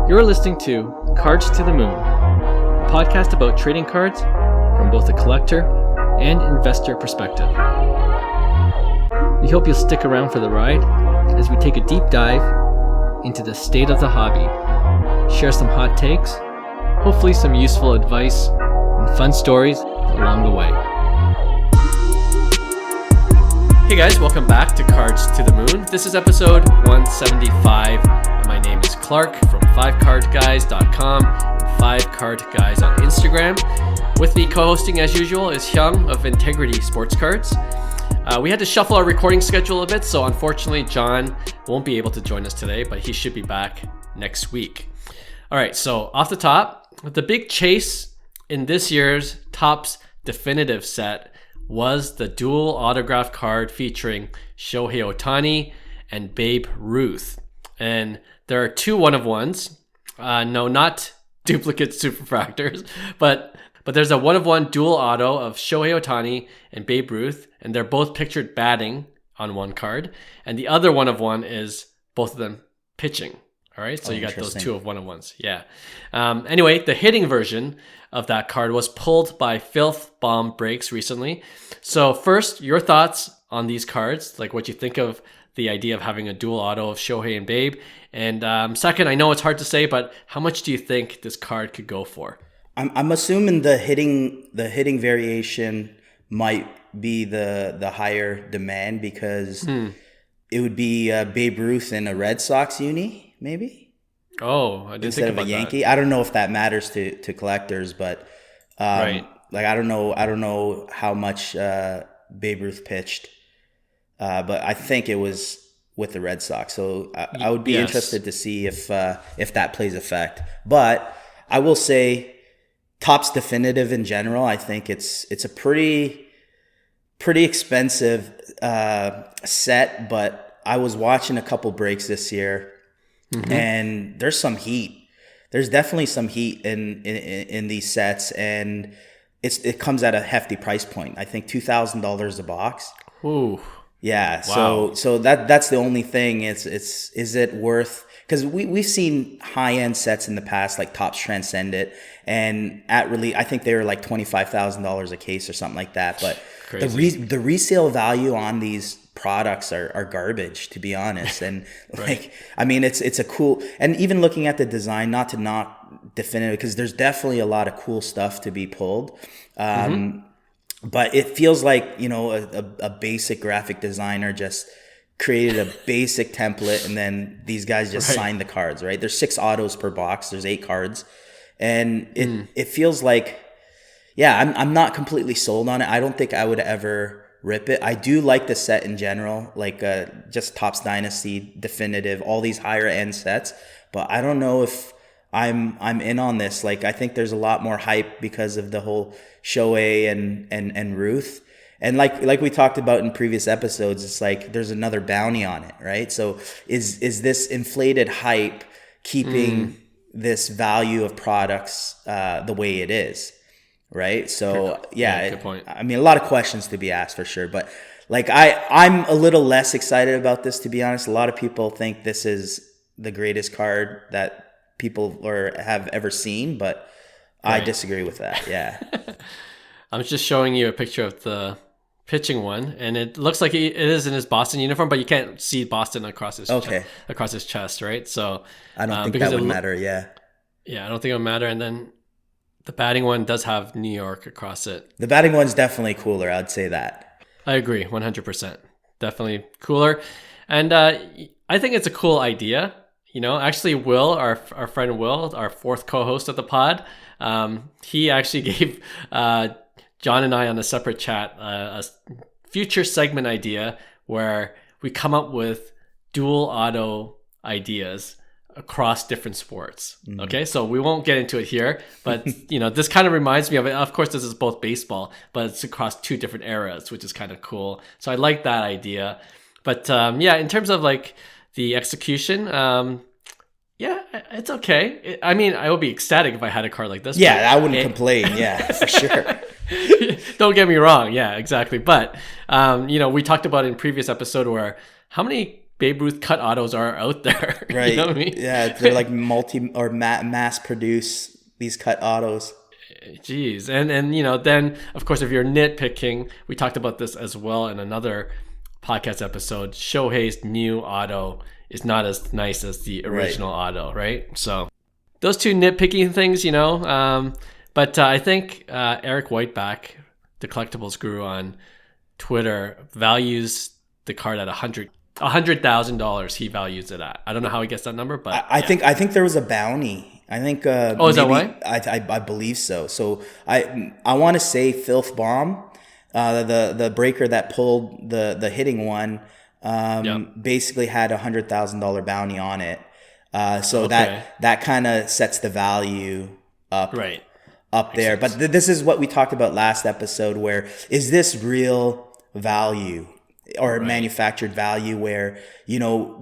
You're listening to Cards to the Moon, a podcast about trading cards from both a collector and investor perspective. We hope you'll stick around for the ride as we take a deep dive into the state of the hobby, share some hot takes, hopefully some useful advice, and fun stories along the way. Hey guys, welcome back to Cards to the Moon. This is episode 175, and my name is Clark from 5cardguys.com, 5cardguys on Instagram. With me co-hosting as usual is Hyung of Integrity Sports Cards. We had to shuffle our recording schedule a bit, so unfortunately John won't be able to join us today, but he should be back next week. All right, so off the top, the big chase in this year's Topps Definitive set was the dual autograph card featuring Shohei Ohtani and Babe Ruth. And there are two one-of-ones. No, not duplicate superfractors, but there's a one-of-one dual auto of Shohei Ohtani and Babe Ruth, and they're both pictured batting on one card. And the other one-of-one is both of them pitching. All right, so you got those two of one-of-ones. Yeah. Anyway, the hitting version of that card was pulled by Filth Bomb Breaks recently. So first, your thoughts on these cards, like what you think of the idea of having a dual auto of Shohei and Babe. And second, I know it's hard to say, but how much do you think this card could go for? I'm assuming the hitting variation might be the higher demand because it would be Babe Ruth in a Red Sox uni, maybe. Oh, I didn't think about that. Instead of a Yankee. That. I don't know if that matters to collectors, but right. Like I don't know how much Babe Ruth pitched, but I think it was with the Red Sox. So I would be interested to see if that plays effect. But I will say, Topps Definitive in general, I think it's a pretty expensive set. But I was watching a couple breaks this year. Mm-hmm. And there's some heat. There's definitely some heat in these sets, and it comes at a hefty price point. I think $2,000 a box. Ooh. Yeah. Wow. So that's the only thing. Is it worth? Because we've seen high end sets in the past, like Topps Transcendent, and at release, I think they were like $25,000 a case or something like that. But the resale value on these products are garbage, to be honest. And right. I mean, it's a cool, and even looking at the design, not to knock Definitive, because there's definitely a lot of cool stuff to be pulled. But it feels like, a basic graphic designer just created a basic template, and then these guys just signed the cards, right? There's 6 autos per box. There's 8 cards. And it feels like, I'm not completely sold on it. I don't think I would ever rip it. I do like the set in general, like just Topps Dynasty, Definitive, all these higher end sets. But I don't know if I'm in on this. Like, I think there's a lot more hype because of the whole Shohei and Ruth. And like we talked about in previous episodes, it's like there's another bounty on it, right? So is this inflated hype keeping this value of products the way it is? Right. So good point. I mean, a lot of questions to be asked for sure. But like I'm a little less excited about this, to be honest. A lot of people think this is the greatest card that people have ever seen, but I disagree with that. Yeah. I'm just showing you a picture of the pitching one, and it looks like it is in his Boston uniform, but you can't see Boston across his chest, right? So I don't think that would matter. Yeah. Yeah, I don't think it would matter. And then the batting one does have New York across it. The batting one's definitely cooler. I'd say that. I agree, 100%. Definitely cooler. And I think it's a cool idea. Actually, Will, our friend Will, our fourth co-host of the pod, he actually gave John and I on a separate chat a future segment idea where we come up with dual auto ideas across different sports. Okay, so we won't get into it here, but this kind of reminds me of it. Of course, this is both baseball, but it's across 2 different eras, which is kind of cool. So I like that idea. But in terms of like the execution, it's okay. I mean, I would be ecstatic if I had a card like this. Yeah, I wouldn't complain. Yeah, for sure. Don't get me wrong. Yeah, exactly. But we talked about in previous episode where how many Babe Ruth cut autos are out there. Right. You know what I mean? Yeah, they're like mass produce these cut autos. Jeez. And then of course, if you're nitpicking, we talked about this as well in another podcast episode. Shohei's new auto is not as nice as the original auto, right? So those two nitpicking things, but I think Eric Whiteback, the collectibles guru on Twitter, values the card at $100,000. He values it at. I don't know how he gets that number, but I think there was a bounty. I think. Is that why? I believe so. So I want to say Filth Bomb, the breaker that pulled the hitting one, basically had $100,000 bounty on it. So that kind of sets the value up there. But this is what we talked about last episode, where is this real value or manufactured value, where,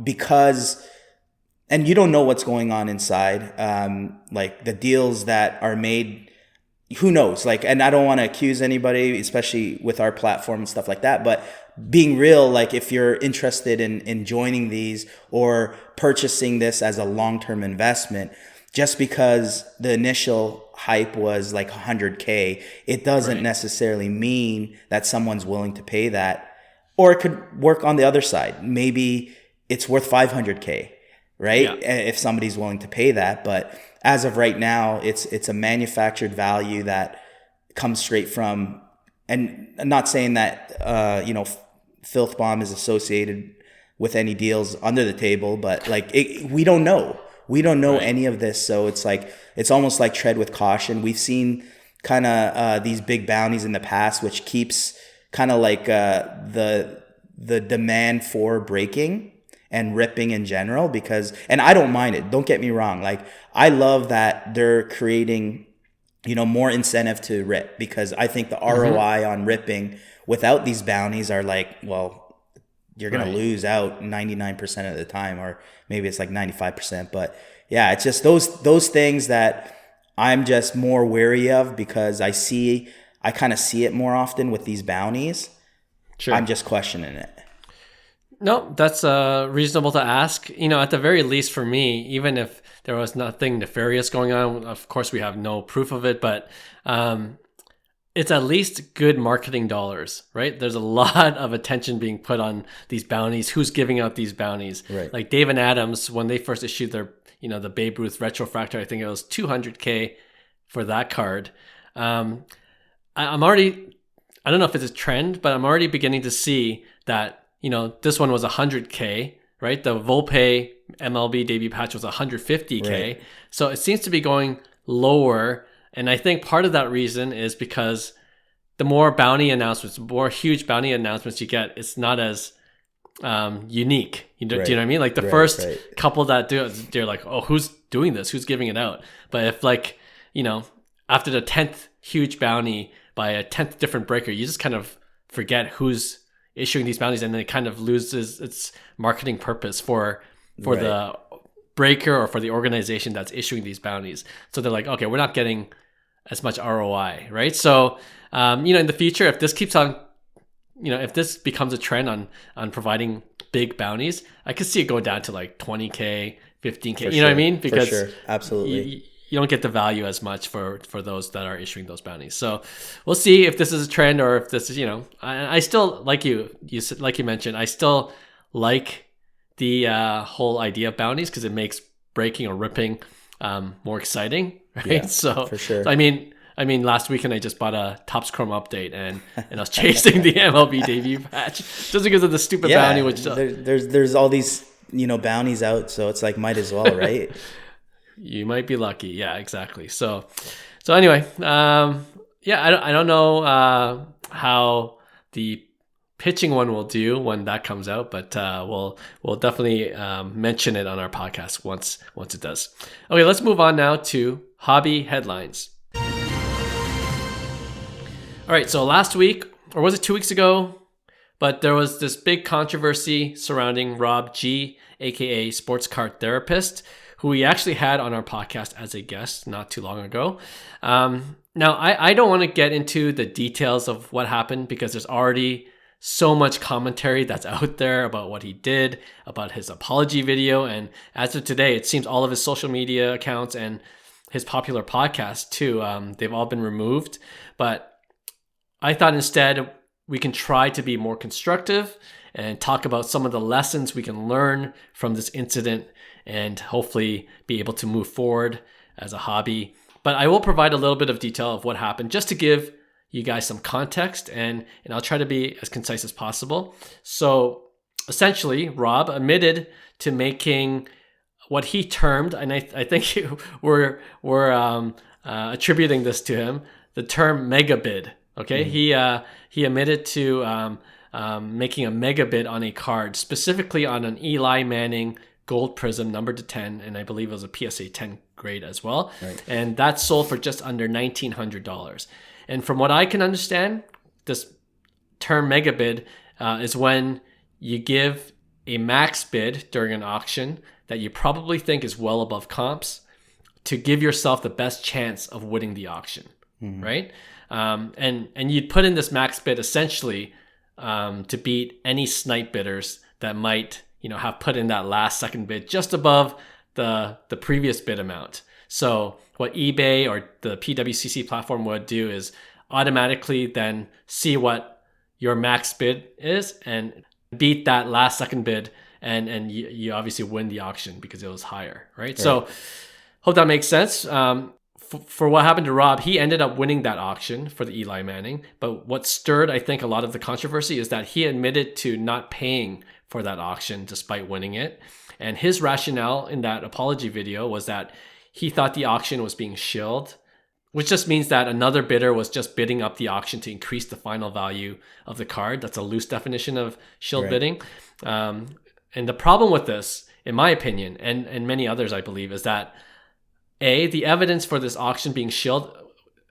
because, and you don't know what's going on inside, like the deals that are made, who knows, like, and I don't want to accuse anybody, especially with our platform and stuff like that, but being real, like if you're interested in joining these or purchasing this as a long-term investment, just because the initial hype was like 100K, it doesn't necessarily mean that someone's willing to pay that. Or it could work on the other side. Maybe it's worth 500K, right? Yeah. If somebody's willing to pay that. But as of right now, it's a manufactured value that comes straight from, and I'm not saying that, Filth Bomb is associated with any deals under the table, but like we don't know. We don't know any of this. So it's almost like tread with caution. We've seen kind of these big bounties in the past, which keeps kind of like the demand for breaking and ripping in general, because, and I don't mind it, don't get me wrong, like I love that they're creating more incentive to rip, because I think the ROI on ripping without these bounties are like, well, you're gonna lose out 99% of the time, or maybe it's like 95%. But yeah, it's just those things that I'm just more wary of, because I kind of see it more often with these bounties. Sure. I'm just questioning it. No, that's reasonable to ask. At the very least for me, even if there was nothing nefarious going on, of course we have no proof of it, but it's at least good marketing dollars, right? There's a lot of attention being put on these bounties. Who's giving out these bounties? Right. Like Dave and Adams, when they first issued their, the Babe Ruth Retrofractor, I think it was $200K for that card. I'm already, I don't know if it's a trend, but I'm already beginning to see that, this one was $100K, right? The Volpe MLB debut patch was $150K. Right. So it seems to be going lower. And I think part of that reason is because the more bounty announcements, more huge bounty announcements you get, it's not as unique. Do you know what I mean? Like the first couple that do it, they're like, oh, who's doing this? Who's giving it out? But if after the 10th huge bounty by a 10th different breaker, you just kind of forget who's issuing these bounties, and then it kind of loses its marketing purpose for the breaker or for the organization that's issuing these bounties. So they're like, okay, we're not getting as much ROI, right? So, in the future, if this keeps on, if this becomes a trend on providing big bounties, I could see it go down to like 20K, 15K, know what I mean? Because for sure. Absolutely. You don't get the value as much for those that are issuing those bounties. So we'll see if this is a trend, or if this is, I still, like you mentioned, I still like the whole idea of bounties, because it makes breaking or ripping more exciting, right? Yeah, so for sure. I mean, last weekend I just bought a Topps Chrome update, and I was chasing the MLB debut patch just because of the stupid bounty. Which there's all these bounties out, so it's like, might as well, right? You might be lucky. Yeah, exactly. So anyway, I don't know how the pitching one will do when that comes out, but we'll definitely mention it on our podcast once it does. Okay, let's move on now to hobby headlines. All right, so last week, or was it 2 weeks ago? But there was this big controversy surrounding Rob G, aka Sports Card Therapist, who we actually had on our podcast as a guest not too long ago. Now, I don't want to get into the details of what happened, because there's already so much commentary that's out there about what he did, about his apology video. And as of today, it seems all of his social media accounts and his popular podcast too, they've all been removed. But I thought instead we can try to be more constructive and talk about some of the lessons we can learn from this incident and hopefully be able to move forward as a hobby. But I will provide a little bit of detail of what happened just to give you guys some context, and I'll try to be as concise as possible. So essentially, Rob admitted to making what he termed, and I think we're attributing this to him, the term megabid. Okay, he admitted to making a megabid on a card, specifically on an Eli Manning gold prism numbered to 10, and I believe it was a PSA 10 grade as well. Right. And that sold for just under $1,900. And from what I can understand, this term megabid is when you give a max bid during an auction that you probably think is well above comps to give yourself the best chance of winning the auction, right? And you'd put in this max bid essentially to beat any snipe bidders that might, have put in that last second bid just above the previous bid amount. So what eBay or the PWCC platform would do is automatically then see what your max bid is and beat that last second bid, and you obviously win the auction because it was higher, right? So hope that makes sense. For what happened to Rob, he ended up winning that auction for the Eli Manning. But what stirred, I think, a lot of the controversy is that he admitted to not paying for that auction despite winning it. And his rationale in that apology video was that he thought the auction was being shilled, which just means that another bidder was just bidding up the auction to increase the final value of the card. That's a loose definition of shield bidding. And the problem with this, in my opinion, and many others, I believe, is that the evidence for this auction being shilled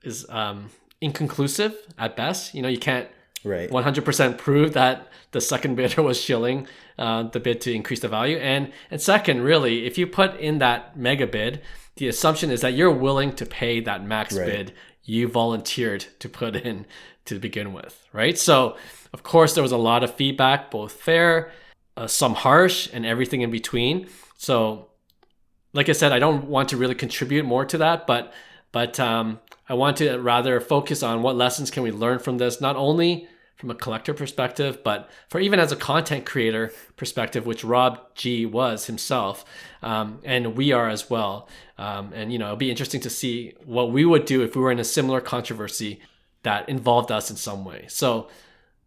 is inconclusive at best. You can't 100% prove that the second bidder was shilling the bid to increase the value. And second, really, if you put in that mega bid, the assumption is that you're willing to pay that max bid you volunteered to put in to begin with, right? So, of course, there was a lot of feedback, both fair, some harsh, and everything in between. So, like I said, I don't want to really contribute more to that, but I want to rather focus on what lessons can we learn from this, not only from a collector perspective, but for even as a content creator perspective, which Rob G was himself, and we are as well. And it'll be interesting to see what we would do if we were in a similar controversy that involved us in some way. So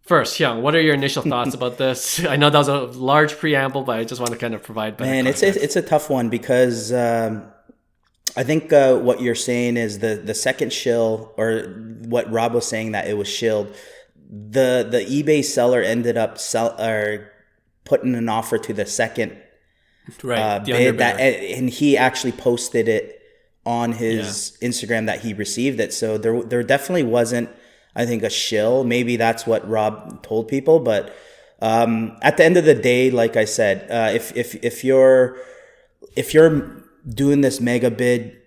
first, Hyung, what are your initial thoughts about this? I know that was a large preamble, but I just want to kind of provide better context. It's a tough one because I think what you're saying is the second shill, or what Rob was saying that it was shilled. The eBay seller ended up putting an offer to the second bid and he actually posted it on his Instagram that he received it. So there definitely wasn't, I think, a shill. Maybe that's what Rob told people, but at the end of the day, like I said, if you're doing this mega bid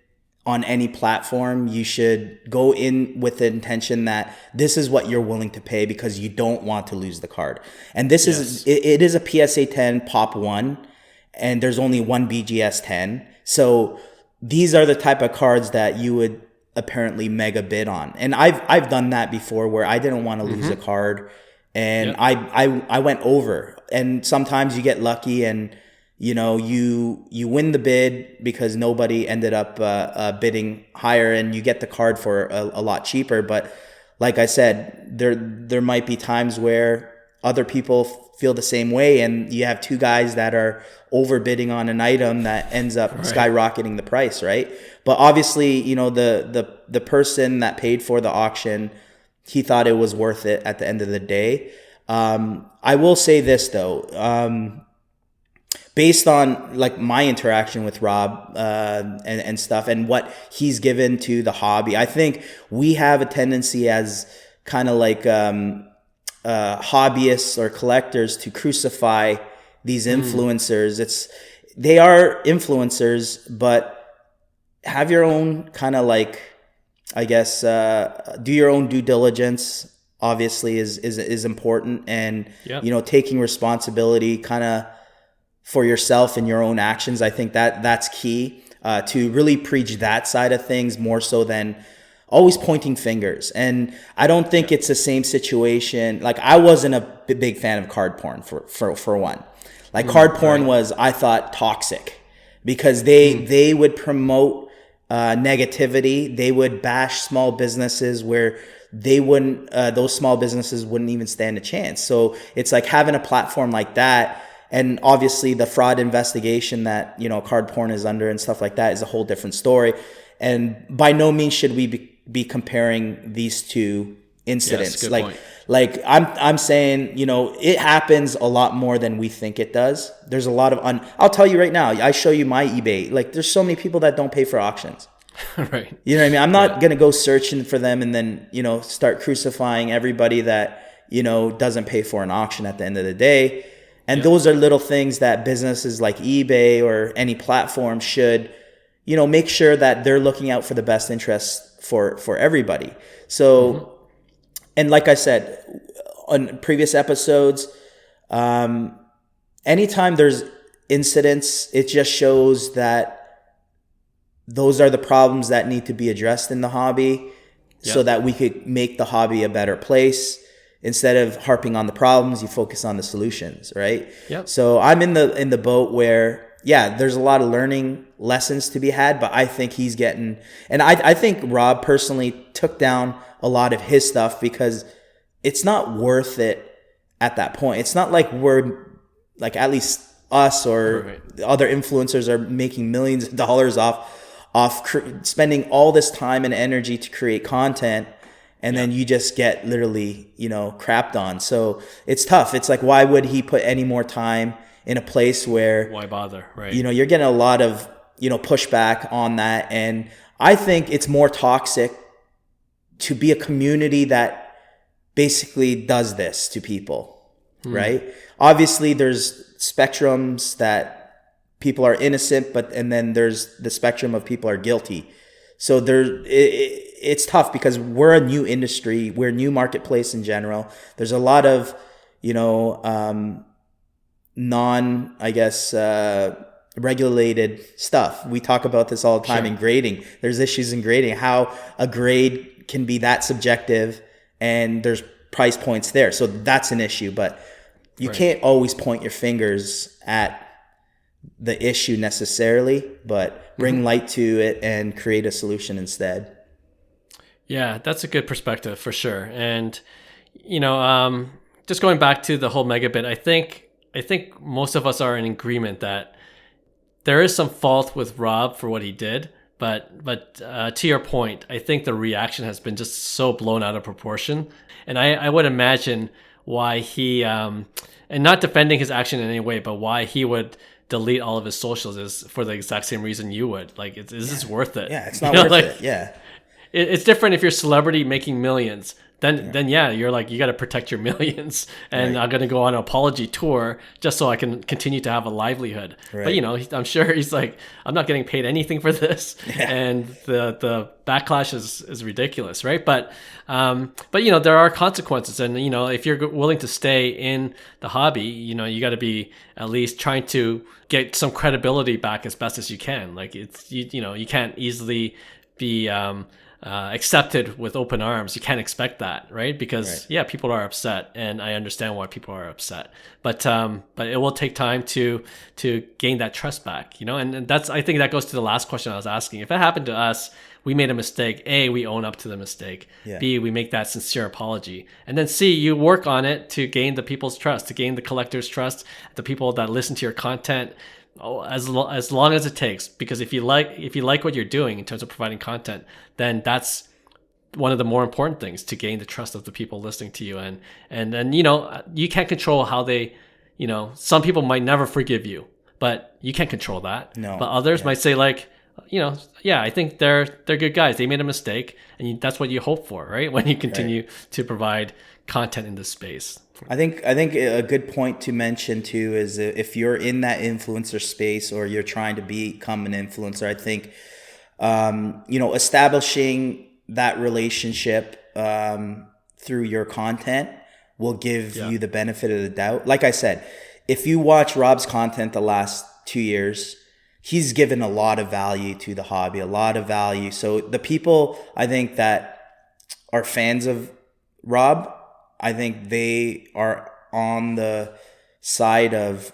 on any platform, you should go in with the intention that this is what you're willing to pay because you don't want to lose the card. And this is it is a PSA 10 Pop 1, and there's only one BGS 10. So these are the type of cards that you would apparently mega bid on. And I've done that before where I didn't want to lose a card, and I went over. And sometimes you get lucky and you win the bid because nobody ended up bidding higher, and you get the card for a lot cheaper. But like I said, there might be times where other people feel the same way, and you have two guys that are overbidding on an item that ends up skyrocketing the price, right? But obviously, the person that paid for the auction, he thought it was worth it at the end of the day. I will say this though. Based on like my interaction with Rob and stuff and what he's given to the hobby, I think we have a tendency as kind of like hobbyists or collectors to crucify these influencers. They are influencers, but have your own kind of like, I guess, do your own due diligence obviously is important, and Yep. you know, taking responsibility kind of for yourself and your own actions. I think that's key, to really preach that side of things more so than always pointing fingers. And I don't think it's the same situation. Like, I wasn't a big fan of card porn for one. Like, card porn was, I thought, toxic, because they would promote negativity. They would bash small businesses where they wouldn't, those small businesses wouldn't even stand a chance. So it's like having a platform like that, and obviously the fraud investigation that, you know, card porn is under and stuff like that is a whole different story. And by no means should we be comparing these two incidents. Yes, good like point. like I'm saying, you know, it happens a lot more than we think it does. There's a lot of I'll tell you right now, I show you my eBay. Like, there's so many people that don't pay for auctions. Right. You know what I mean? I'm not going to go searching for them and then, you know, start crucifying everybody that, you know, doesn't pay for an auction at the end of the day. And those are little things that businesses like eBay or any platform should, you know, make sure that they're looking out for the best interests for everybody. So, and like I said on previous episodes, anytime there's incidents, it just shows that those are the problems that need to be addressed in the hobby, so that we could make the hobby a better place. Instead of harping on the problems, you focus on the solutions, right? Yep. So I'm in the boat where, there's a lot of learning lessons to be had, but I think he's getting, and I think Rob personally took down a lot of his stuff because it's not worth it at that point. It's not like we're, like, at least us or other influencers are making millions of dollars off spending all this time and energy to create content, and then you just get literally, you know, crapped on. So it's tough. It's like, why would he put any more time in a place where, why bother, right? You know, you're getting a lot of, you know, pushback on that. And I think it's more toxic to be a community that basically does this to people, right? Obviously there's spectrums that people are innocent, and then there's the spectrum of people are guilty. So it's tough because we're a new industry, we're a new marketplace in general. There's a lot of, you know, regulated stuff. We talk about this all the time in grading. There's issues in grading, how a grade can be that subjective, and there's price points there. So that's an issue, but you can't always point your fingers at the issue necessarily, but bring light to it and create a solution instead. Yeah, that's a good perspective for sure. And, you know, just going back to the whole megabid, I think most of us are in agreement that there is some fault with Rob for what he did. But to your point, I think the reaction has been just so blown out of proportion. And I would imagine why he, and not defending his action in any way, but why he would delete all of his socials is for the exact same reason you would. Like, is this worth it? Yeah, it's not worth it. Yeah. It's different if you're a celebrity making millions. Then you're like, you got to protect your millions, and I'm going to go on an apology tour just so I can continue to have a livelihood. Right. But, you know, I'm sure he's like, I'm not getting paid anything for this, and the backlash is ridiculous, right? But you know, there are consequences, and you know, if you're willing to stay in the hobby, you know, you got to be at least trying to get some credibility back as best as you can. Like, it's you know, you can't easily be accepted with open arms. You can't expect that, right? Because people are upset, and I understand why people are upset. But it will take time to gain that trust back, you know. And that's, I think that goes to the last question I was asking. If it happened to us, we made a mistake. A, we own up to the mistake. B, we make that sincere apology. And then C, you work on it to gain the people's trust, to gain the collectors' trust, the people that listen to your content. As long as it takes, because if you like what you're doing in terms of providing content, then that's one of the more important things, to gain the trust of the people listening to you. And then, you know, you can't control how they, you know, some people might never forgive you, but you can't control that. No. But others might say, like, you know, I think they're good guys. They made a mistake, and that's what you hope for, right? When you continue to provide content in this space. I think a good point to mention too is, if you're in that influencer space or you're trying to become an influencer, I think, you know, establishing that relationship through your content will give you the benefit of the doubt. Like I said, if you watch Rob's content the last 2 years, he's given a lot of value to the hobby, a lot of value. So the people I think that are fans of Rob, I think they are on the side of,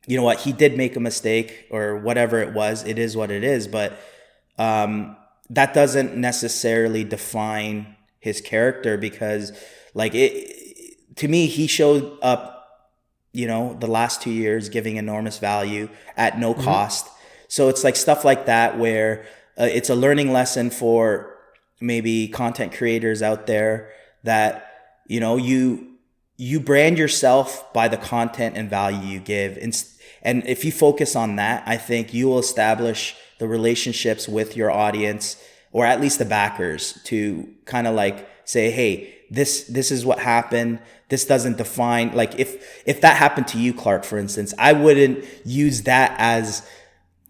you know what, he did make a mistake or whatever it is what it is. But that doesn't necessarily define his character, because like to me, he showed up, you know, the last 2 years giving enormous value at no cost. So it's like stuff like that where it's a learning lesson for maybe content creators out there that, you know, you brand yourself by the content and value you give. And if you focus on that, I think you will establish the relationships with your audience, or at least the backers, to kind of like say, hey, this is what happened. This doesn't define, like if that happened to you, Clark, for instance, I wouldn't use that as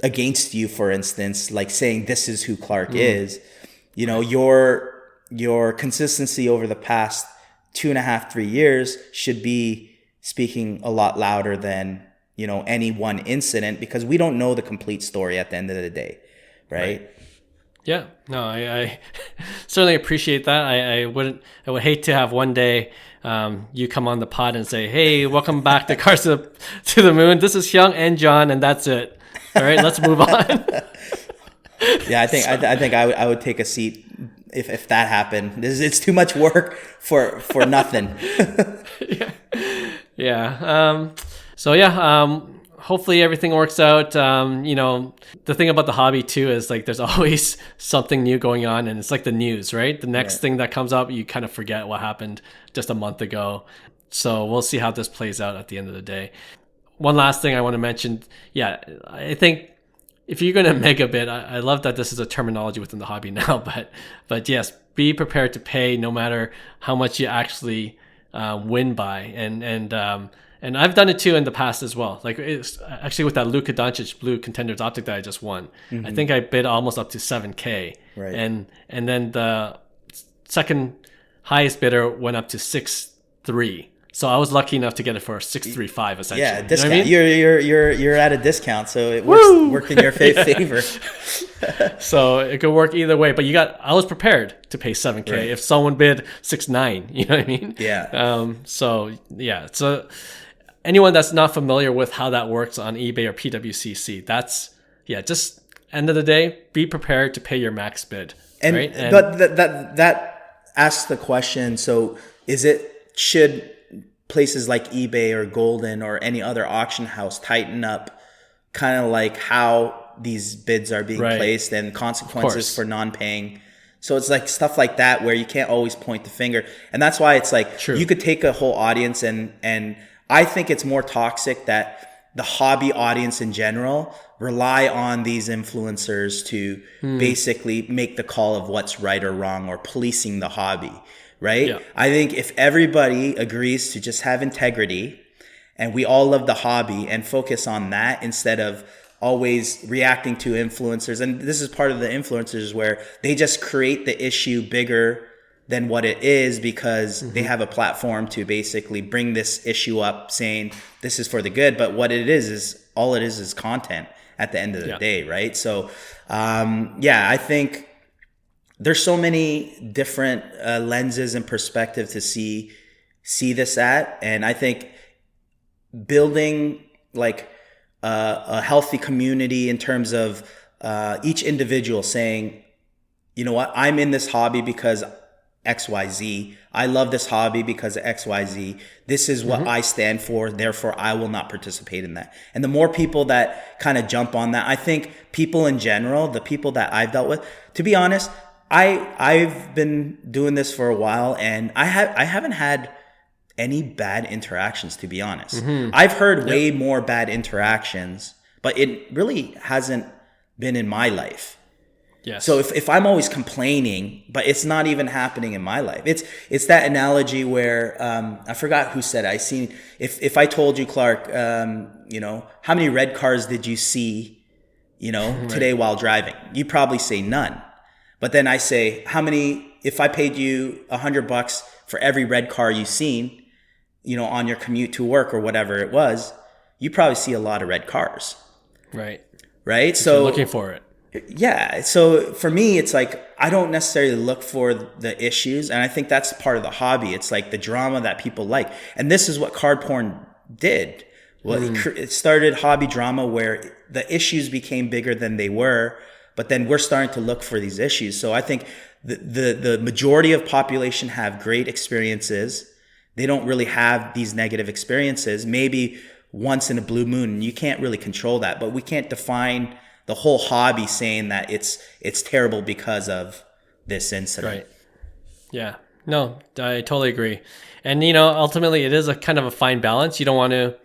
against you, for instance, like saying this is who Clark is. You know, your consistency over the past 2.5, 3 years should be speaking a lot louder than, you know, any one incident, because we don't know the complete story at the end of the day. Right. Yeah, no, I certainly appreciate that. I would hate to have one day you come on the pod and say, hey, welcome back to Cars to the Moon. This is Hyung and John, and that's it. All right, let's move on. Yeah, I think I would take a seat if that happened. It's too much work for nothing. Yeah. Hopefully everything works out. You know, the thing about the hobby too is like there's always something new going on, and it's like the news, right? The next thing that comes up, you kind of forget what happened just a month ago. So we'll see how this plays out at the end of the day. One last thing I want to mention. Yeah, I think if you're going to megabid, I love that this is a terminology within the hobby now, but yes, be prepared to pay no matter how much you actually win by. And I've done it too in the past as well. Like it's actually with that Luka Doncic Blue Contenders Optic that I just won. I think I bid almost up to $7,000. Right. And then the second highest bidder went up to 6.3. So I was lucky enough to get it for 6.35 essentially. Yeah, discount. You know what I mean? You're at a discount, so it worked in your favor. So it could work either way, but I was prepared to pay $7,000 if someone bid 6.9. You know what I mean? Yeah. So anyone that's not familiar with how that works on eBay or PWCC, just end of the day, be prepared to pay your max bid. Right? But that asks the question. So should places like eBay or Golden or any other auction house tighten up kind of like how these bids are being placed and consequences for non-paying? So it's like stuff like that where you can't always point the finger. And that's why it's like you could take a whole audience and I think it's more toxic that the hobby audience in general rely on these influencers to basically make the call of what's right or wrong, or policing the hobby. Right? Yeah. I think if everybody agrees to just have integrity and we all love the hobby and focus on that instead of always reacting to influencers. And this is part of the influencers where they just create the issue bigger than what it is because they have a platform to basically bring this issue up saying this is for the good. But what it is all it is content at the end of the day. Right? So, I think there's so many different lenses and perspective to see this at. And I think building like a healthy community in terms of each individual saying, you know what, I'm in this hobby because XYZ. I love this hobby because of XYZ. This is what I stand for. Therefore, I will not participate in that. And the more people that kind of jump on that, I think people in general, the people that I've dealt with, to be honest, I've been doing this for a while and I haven't had any bad interactions, to be honest. I've heard way more bad interactions, but it really hasn't been in my life. Yes. So if I'm always complaining, but it's not even happening in my life, it's that analogy where I forgot who said it. If I told you, Clark, how many red cars did you see, today while driving? You probably say none. But then I say, how many if I paid you $100 for every red car you've seen, on your commute to work or whatever it was, you probably see a lot of red cars. Right. Right. So you're looking for it. Yeah. So for me, it's like, I don't necessarily look for the issues. And I think that's part of the hobby. It's like the drama that people like. And this is what card porn did. Well, it started hobby drama where the issues became bigger than they were, but then we're starting to look for these issues. So I think the majority of population have great experiences. They don't really have these negative experiences. Maybe once in a blue moon, you can't really control that, but we can't define the whole hobby saying that it's terrible because of this incident. Right. Yeah. No, I totally agree. And, ultimately it is a kind of a fine balance. You don't want to,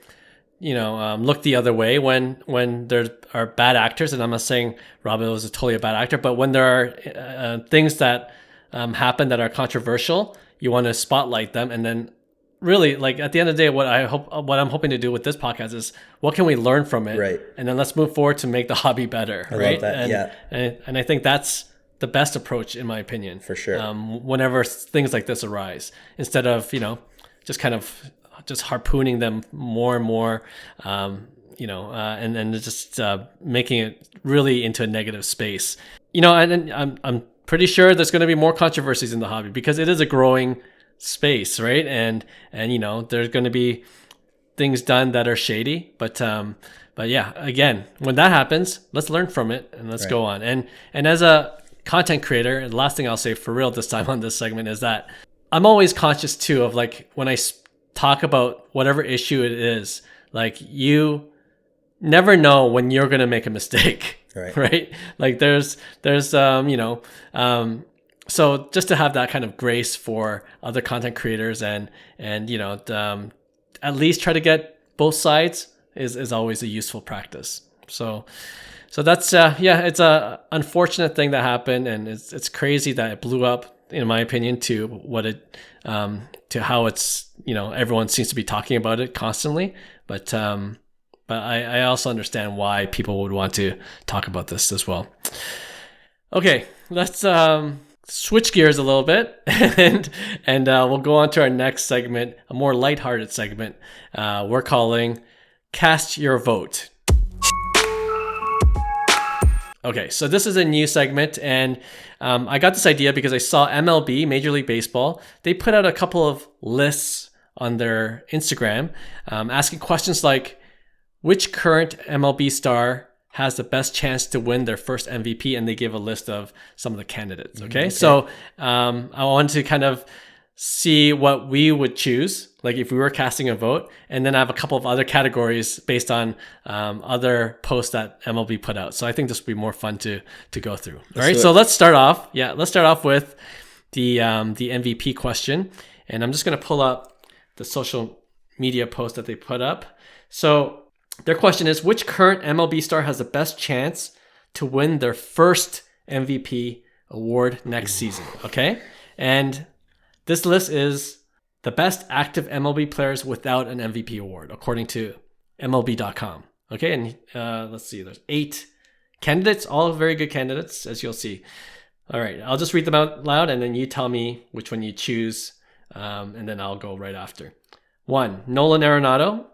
look the other way when there are bad actors. And I'm not saying Robin was totally a bad actor, but when there are things that happen that are controversial, you want to spotlight them. And then really, like, at the end of the day, what I'm hoping to do with this podcast is what can we learn from it? Right. And then let's move forward to make the hobby better. I right. love that. And I think that's the best approach, in my opinion. For sure. Whenever things like this arise, instead of, just harpooning them more and more, and just making it really into a negative space. And I'm pretty sure there's going to be more controversies in the hobby because it is a growing space, right? And there's going to be things done that are shady, but yeah, again, when that happens, let's learn from it and let's go on. And as a content creator, and the last thing I'll say for real this time on this segment is that I'm always conscious too of, like, when I talk about whatever issue it is, like, you never know when you're going to make a mistake. Right. Like there's so just to have that kind of grace for other content creators and at least try to get both sides is always a useful practice. So that's it's a unfortunate thing that happened, and it's crazy that it blew up, in my opinion, to what it to how it's everyone seems to be talking about it constantly, but I also understand why people would want to talk about this as well. Okay, let's switch gears a little bit, and we'll go on to our next segment, a more lighthearted segment. We're calling Cast Your Vote. Okay, so this is a new segment, and I got this idea because I saw MLB, Major League Baseball. They put out a couple of lists on their Instagram asking questions like, which current MLB star has the best chance to win their first MVP? And they give a list of some of the candidates. Okay. So I wanted to kind of see what we would choose, like if we were casting a vote. And then I have a couple of other categories based on other posts that MLB put out. So I think this would be more fun to go through. All right. So let's start off. Yeah. Let's start off with the MVP question. And I'm just going to pull up the social media post that they put up. So their question is, which current MLB star has the best chance to win their first MVP award next season? Okay. And this list is the best active MLB players without an MVP award, according to MLB.com. Okay. And let's see, there's 8 candidates, all very good candidates, as you'll see. All right. I'll just read them out loud and then you tell me which one you choose. And then I'll go right after. 1, Nolan Arenado.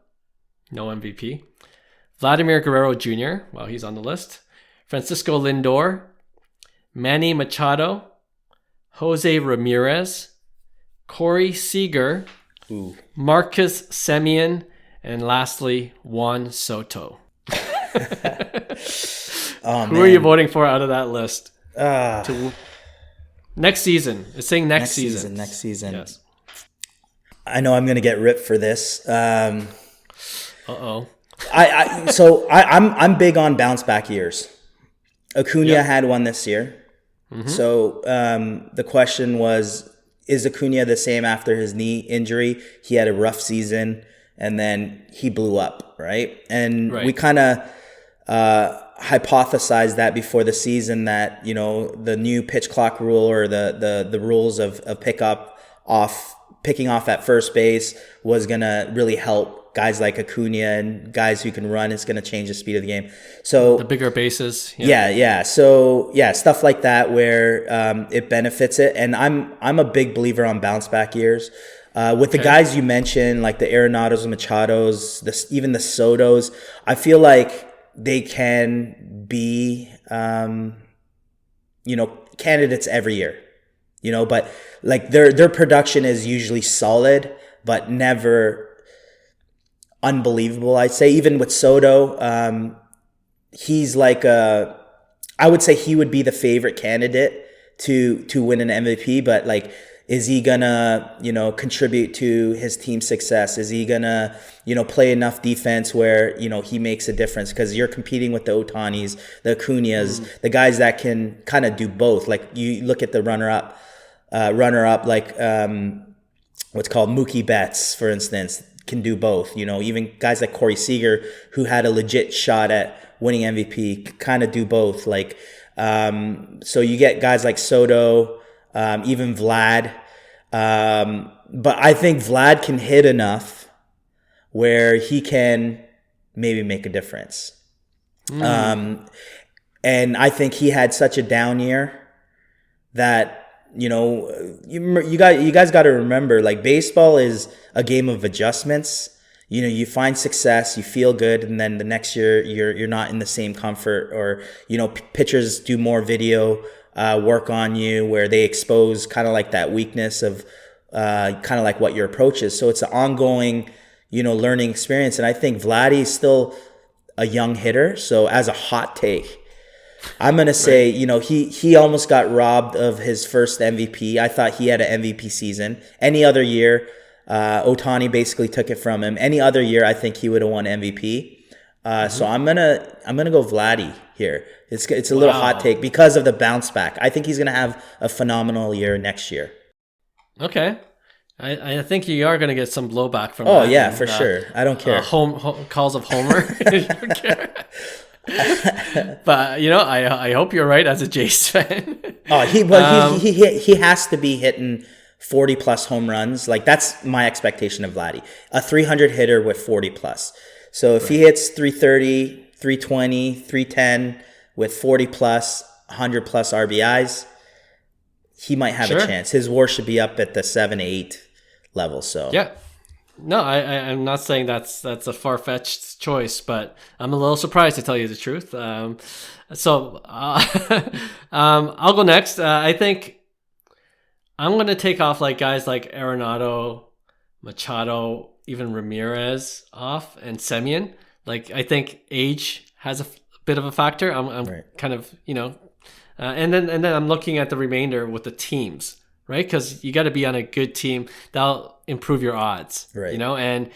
No MVP. Vladimir Guerrero Jr. Well, he's on the list. Francisco Lindor. Manny Machado. Jose Ramirez. Corey Seager. Marcus Semien. And lastly, Juan Soto. Who are you voting for out of that list? Next season. It's saying next season. Next season. Yes. I know I'm going to get ripped for this. Uh-oh. I'm big on bounce back years. Acuna had one this year. Mm-hmm. So the question was, is Acuna the same after his knee injury? He had a rough season and then he blew up, right? And we kind of hypothesized that before the season that, the new pitch clock rule or the rules of picking off at first base was going to really help guys like Acuna and guys who can run is going to change the speed of the game. So the bigger bases. Yeah. So stuff like that where it benefits it. And I'm a big believer on bounce back years. With the guys you mentioned, like the Arenados, Machados, even the Sotos, I feel like they can be, candidates every year, but like their production is usually solid, but never unbelievable. I'd say even with Soto, he's like I would say he would be the favorite candidate to win an MVP, but like, is he gonna, contribute to his team's success? Is he gonna, play enough defense where, he makes a difference? Because you're competing with the Ohtanis, the Acunas, the guys that can kind of do both. Like you look at the runner-up like what's called Mookie Betts, for instance, can do both. Even guys like Corey Seager, who had a legit shot at winning MVP, kind of do both. Like, so you get guys like Soto, even Vlad. But I think Vlad can hit enough where he can maybe make a difference. And I think he had such a down year that, you guys got to remember, like, baseball is a game of adjustments. You find success, you feel good, and then the next year you're not in the same comfort, or, pitchers do more video work on you where they expose kind of like that weakness of kind of like what your approach is. So it's an ongoing, learning experience. And I think Vladdy's still a young hitter. So as a hot take, I'm going to say, he almost got robbed of his first MVP. I thought he had an MVP season. Any other year, Ohtani basically took it from him. Any other year, I think he would have won MVP. So I'm gonna go Vladdy here. It's a little hot take because of the bounce back. I think he's gonna have a phenomenal year next year. Okay. I think you are gonna get some blowback from. Oh yeah, for sure. I don't care. Calls of Homer. You don't care. But I hope you're right as a Jays fan. He has to be hitting 40 plus home runs. Like, that's my expectation of Vladdy. A 300 hitter with 40 plus. So if he hits 330, 320, 310 with 40 plus, 100 plus RBIs, he might have a chance. His WAR should be up at the 7-8 level. So yeah. No, I'm not saying that's a far-fetched choice, but I'm a little surprised, to tell you the truth. So I'll go next. I think I'm going to take off like guys like Arenado, Machado, even Ramirez off, and Semien. Like, I think age has a bit of a factor. I'm kind of, and then I'm looking at the remainder with the teams, right? Because you got to be on a good team that'll improve your odds, right? And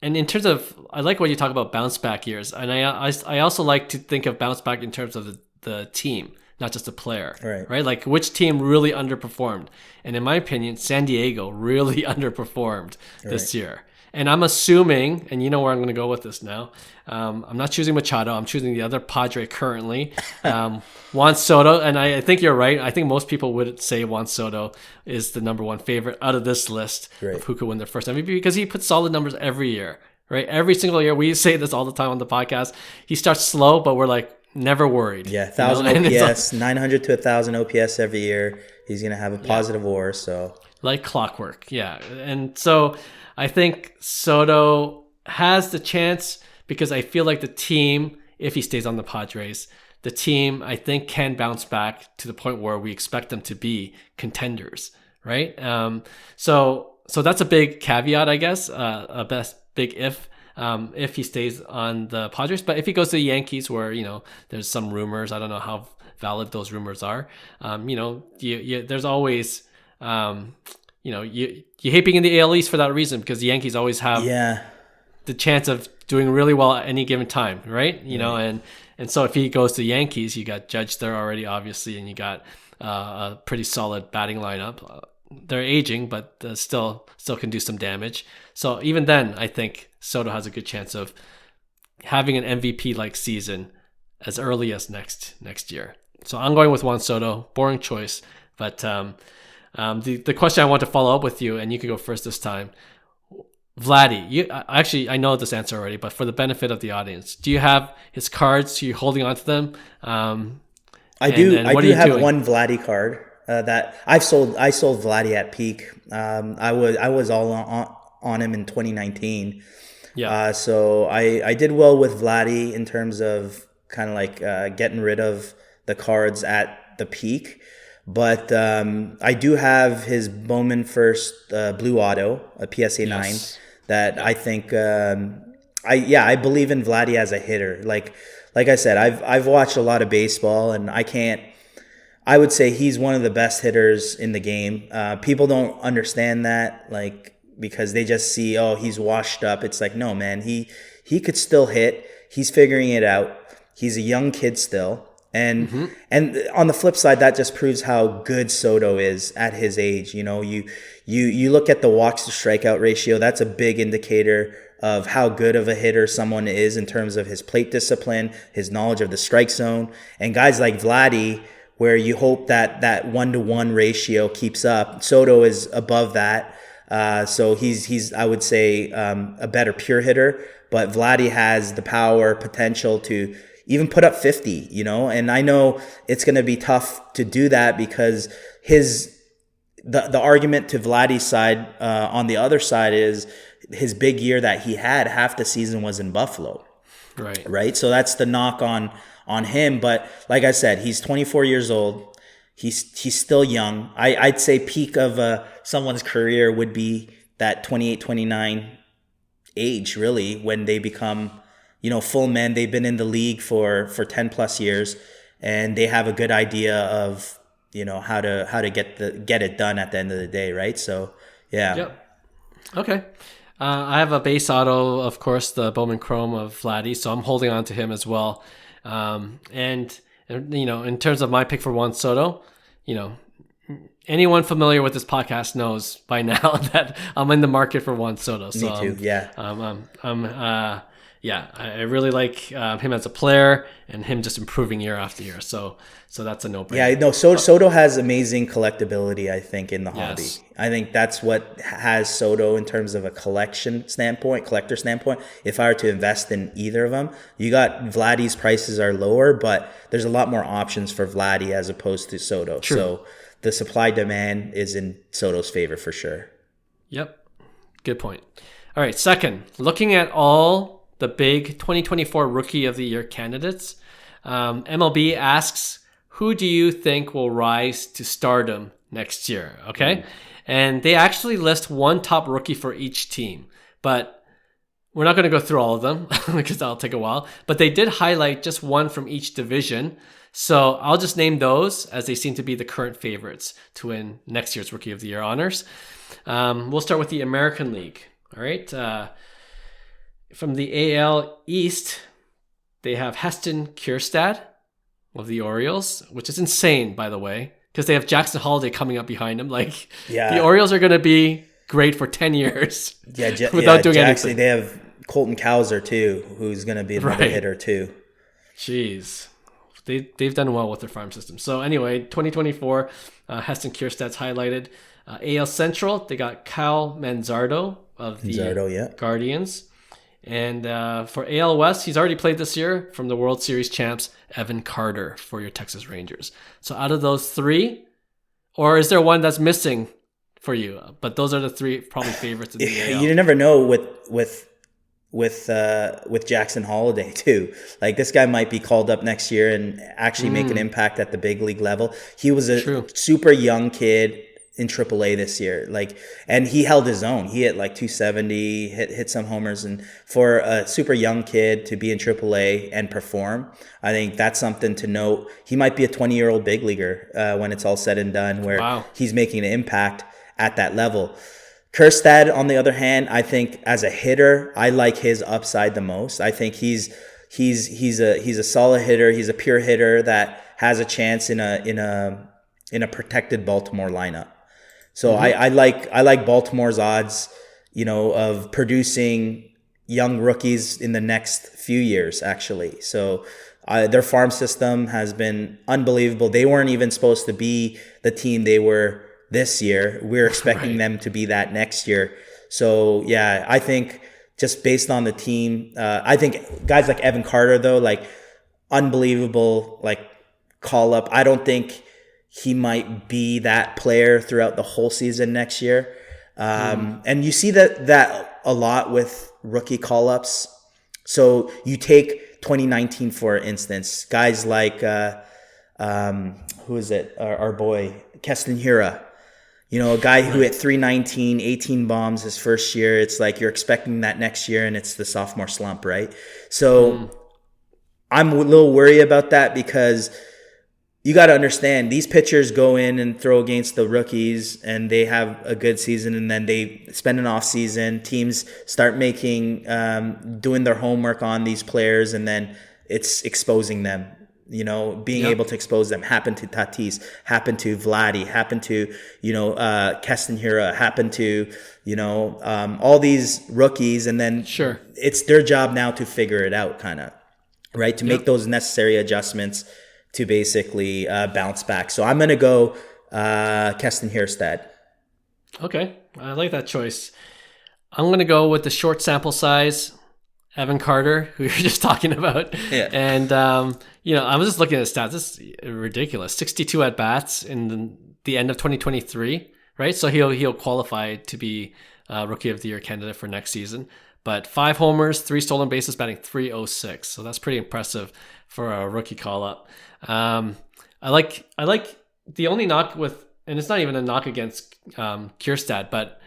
in terms of, I like when you talk about bounce back years, and I also like to think of bounce back in terms of the team, not just a player, right? Like, which team really underperformed? And in my opinion, San Diego really underperformed this year. And I'm assuming, and you know where I'm going to go with this now. I'm not choosing Machado. I'm choosing the other Padre currently, Juan Soto. And I think you're right. I think most people would say Juan Soto is the number one favorite out of this list of who could win their first MVP, because he puts solid numbers every year, right? Every single year. We say this all the time on the podcast. He starts slow, but we're like, never worried. Yeah, 1,000 OPS, 900 to 1,000 OPS every year. He's going to have a positive WAR. So like clockwork, yeah. And so I think Soto has the chance, because I feel like the team, if he stays on the Padres, the team, I think, can bounce back to the point where we expect them to be contenders, right? So that's a big caveat, I guess, a big if he stays on the Padres. But if he goes to the Yankees, where, there's some rumors, I don't know how valid those rumors are, there's always... you hate being in the AL East for that reason, because the Yankees always have the chance of doing really well at any given time, right? And so if he goes to the Yankees, you got Judge there already, obviously, and you got a pretty solid batting lineup. They're aging, but still can do some damage. So even then, I think Soto has a good chance of having an MVP-like season as early as next year. So I'm going with Juan Soto. Boring choice, but the question I want to follow up with you, and you can go first this time. Vladdy, I know this answer already, but for the benefit of the audience, do you have his cards? Are you holding on to them? I do. I do have one Vladdy card that I sold Vladdy at peak. I was all on him in 2019. Yeah. So I did well with Vladdy in terms of kind of like getting rid of the cards at the peak. But I do have his Bowman First Blue Auto, a PSA 9, that I think I believe in Vladdy as a hitter. Like I said, I've watched a lot of baseball, and I would say he's one of the best hitters in the game. People don't understand that, like, because they just see, oh, he's washed up. It's like, no, man, he could still hit. He's figuring it out. He's a young kid still. And on the flip side, that just proves how good Soto is at his age. You know, you look at the walks to strikeout ratio. That's a big indicator of how good of a hitter someone is in terms of his plate discipline, his knowledge of the strike zone. And guys like Vladdy, where you hope that 1-to-1 ratio keeps up, Soto is above that. So he's I would say a better pure hitter, but Vladdy has the power, potential to even put up 50, you know, and I know it's going to be tough to do that because the argument to Vladdy's side on the other side is his big year that he had, half the season was in Buffalo. Right. So that's the knock on him. But like I said, he's 24 years old. He's still young. I'd say peak of someone's career would be that 28, 29 age, really, when they become, you know, full men. They've been in the league for 10 plus years, and they have a good idea of, you know, how to get it done at the end of the day, right? So, yeah. Yep. Okay. I have a base auto, of course, the Bowman Chrome of Vladdy, so I'm holding on to him as well. And you know, in terms of my pick for Juan Soto, you know, anyone familiar with this podcast knows by now that I'm in the market for Juan Soto. So, me too. Yeah. I really like him as a player and him just improving year after year. So that's a no-brainer. Yeah, no, Soto has amazing collectability, I think, in the hobby. Yes. I think that's what has Soto in terms of a collector standpoint. If I were to invest in either of them, you got Vladdy's prices are lower, but there's a lot more options for Vladdy as opposed to Soto. True. So the supply demand is in Soto's favor for sure. Yep. Good point. All right. Second, looking at all the big 2024 Rookie of the Year candidates, MLB asks, who do you think will rise to stardom next year? Okay. And they actually list one top rookie for each team, but we're not going to go through all of them because that'll take a while, but they did highlight just one from each division. So I'll just name those as they seem to be the current favorites to win next year's Rookie of the Year honors. We'll start with the American League. All right. From the AL East, they have Heston Kjerstad of the Orioles, which is insane, by the way, because they have Jackson Holiday coming up behind him. Like, the Orioles are going to be great for 10 years without doing anything. They have Colton Cowser, too, who's going to be another hitter, too. Jeez. They've done well with their farm system. So anyway, 2024, Heston Kjerstad's highlighted. AL Central, they got Kyle Manzardo of the Guardians. And for AL West, he's already played this year from the World Series champs, Evan Carter for your Texas Rangers. So out of those three, or is there one that's missing for you? But those are the three probably favorites in the AL. You never know with Jackson Holiday too. Like, this guy might be called up next year and actually make an impact at the big league level. He was a super young kid in AAA this year, and he held his own. He hit like 270, hit some homers, and for a super young kid to be in AAA and perform, I think that's something to note. He might be a 20-year-old big leaguer when it's all said and done, where he's making an impact at that level. Kjerstad, on the other hand, I think as a hitter, I like his upside the most. I think he's a solid hitter. He's a pure hitter that has a chance in a protected Baltimore lineup. So I like Baltimore's odds, of producing young rookies in the next few years, actually. So their farm system has been unbelievable. They weren't even supposed to be the team they were this year. We're expecting them to be that next year. So yeah, I think just based on the team, I think guys like Evan Carter though, like unbelievable, like call up. I don't think he might be that player throughout the whole season next year. And you see that a lot with rookie call ups. So you take 2019 for instance, guys like who is it? Our boy Keston Hira. You know, a guy who hit 319, 18 bombs his first year. It's like you're expecting that next year, and it's the sophomore slump, right? So I'm a little worried about that because you got to understand these pitchers go in and throw against the rookies, and they have a good season, and then they spend an off season. Teams start making doing their homework on these players, and then it's exposing them. You know, being able to expose them happened to Tatis, happened to Vladdy, happened to, Keston Hira, happened to, all these rookies. And then it's their job now to figure it out kind of, right? To make those necessary adjustments to basically bounce back. So I'm going to go Keston Hirstad. Okay. I like that choice. I'm going to go with the short sample size, Evan Carter, who you're just talking about. Yeah. And, I was just looking at the stats. This is ridiculous. 62 at-bats in the end of 2023, right? So he'll qualify to be Rookie of the Year candidate for next season. But 5 homers, 3 stolen bases, batting .306. So that's pretty impressive for a rookie call-up. I like the only knock with, and it's not even a knock against Kierstad, but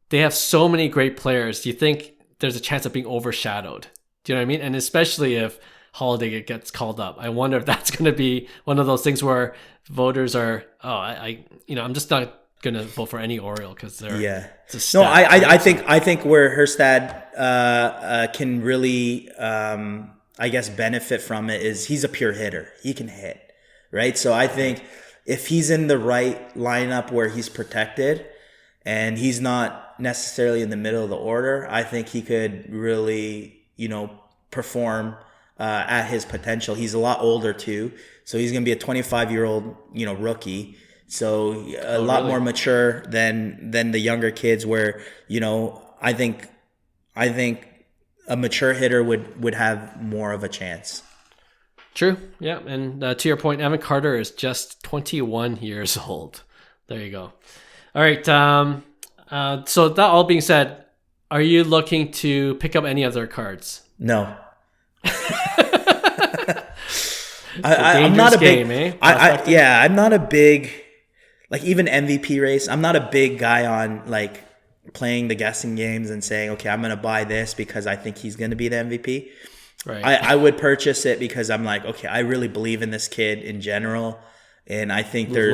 they have so many great players. Do you think there's a chance of being overshadowed? Do you know what I mean? And especially if Holiday gets called up, I wonder if that's going to be one of those things where voters are, I'm just not going to vote for any Oriole because they're I think where Hirstad can really benefit from it is he's a pure hitter. He can hit, right? So I think if he's in the right lineup where he's protected and he's not necessarily in the middle of the order, I think he could really, perform at his potential. He's a lot older too, so he's going to be a 25-year-old, rookie. So a lot more mature than the younger kids. Where I think a mature hitter would have more of a chance. True. Yeah, and to your point, Evan Carter is just 21 years old. There you go. All right. So that all being said, are you looking to pick up any of their cards? No. I'm not a big game, I'm not a big, like, even MVP race. I'm not a big guy on like playing the guessing games and saying, okay, I'm going to buy this because I think he's going to be the MVP. Right. I would purchase it because I'm like, okay, I really believe in this kid in general. And I think there's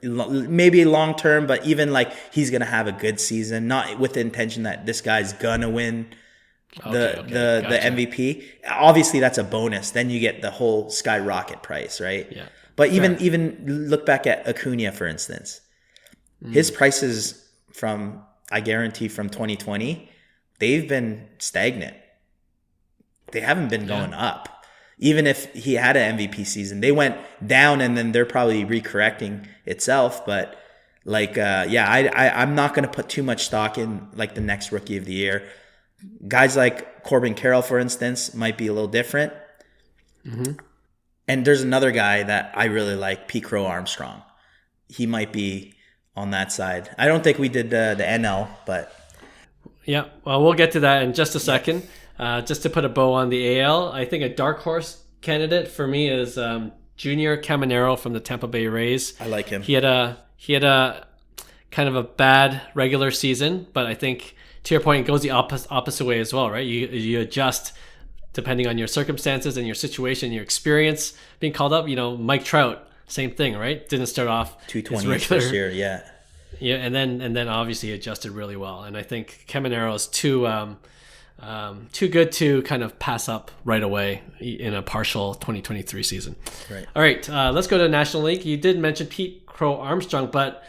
maybe long term, but even like he's going to have a good season, not with the intention that this guy's going to win the MVP. Obviously that's a bonus. Then you get the whole skyrocket price, right? Yeah. But even look back at Acuna, for instance. His prices from 2020, they've been stagnant. They haven't been going up. Even if he had an MVP season, they went down and then they're probably recorrecting itself. But I'm not going to put too much stock in like the next Rookie of the Year. Guys like Corbin Carroll, for instance, might be a little different. Mm-hmm. And there's another guy that I really like, Pete Crow Armstrong. He might be on that side. I don't think we did the NL, but... Yeah, well, we'll get to that in just a second. Just to put a bow on the AL, I think a dark horse candidate for me is Junior Caminero from the Tampa Bay Rays. I like him. He had a kind of a bad regular season, but I think, to your point, it goes the opposite way as well, right? You adjust depending on your circumstances and your situation, your experience being called up. Mike Trout, same thing, right? Didn't start off 220 first year, yeah. Yeah, and then obviously adjusted really well. And I think Caminero is too good to kind of pass up right away in a partial 2023 season. Right. All right, let's go to National League. You did mention Pete Crow Armstrong, but